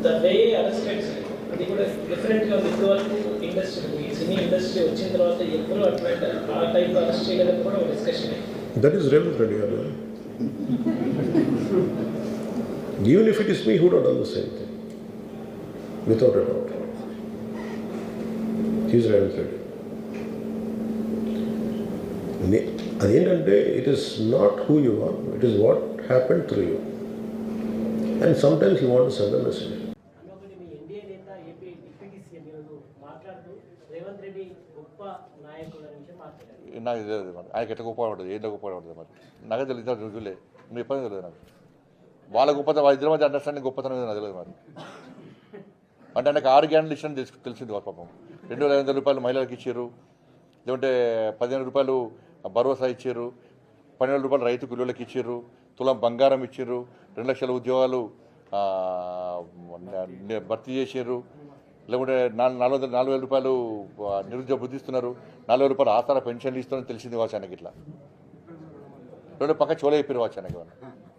The way arrested అది కూడా డిఫరెంట్గా ఉంది. ఇప్పుడు వరకు ఇండస్ట్రీ సినీ ఇండస్ట్రీ వచ్చిన తర్వాత ఎప్పుడు అట్లాంటి ఆ టైప్ అరెస్ట్ చేయలేదని కూడా ఒక discussion. That is Revanth Reddy గారు. Even if it is me, who would have done the same thing? Without a doubt. He is Ravindra Reddy. అదేంటంటే it is not who you are, it is what happen through you. And sometimes you want to send a message. మీ NDA నేత AP deputy CM ఈరోజు మాట్లాడుతూ రేవంత్ రెడ్డి గొప్ప నాయకుడు అనే విషయం మాట్లాడారు. నాకు తెలియదు మరి ఆయనకి ఎట్లా గొప్ప పడుతుంది, ఏంటో గొప్ప పడుతుంది మరి నాకే తెలియదు. రుజువులే మీ ఇబ్బంది తెలియదు నాకు. వాళ్ళ గొప్పతనం, వాళ్ళ ఇద్దరి మధ్య అండర్స్టాండింగ్ గొప్పతనం ఏదో నాకు తెలియదు మరి. అంటే ఆయనకు 6 గ్యారెంటీలు ఇష్టం తెలిసింది వాళ్ళ పాపం. 2,500 రూపాయలు మహిళలకు ఇచ్చారు, లేకుంటే 15 రూపాయలు భరోసా ఇచ్చారు, 12 రూపాయలు రైతు కూలీలకు ఇచ్చారు, తులం బంగారం ఇచ్చారు, 2 లక్షల ఉద్యోగాలు భర్తీ చేశారు, లేకుంటే 4,000 రూపాయలు నిరుద్యోగ వృద్ధి ఇస్తున్నారు, 4,000 రూపాయలు ఆసరా పెన్షన్లు ఇస్తున్నారని తెలిసింది వాచానికి. ఇట్లా 2 పక్క చోళ చెప్పారు వాచానికి.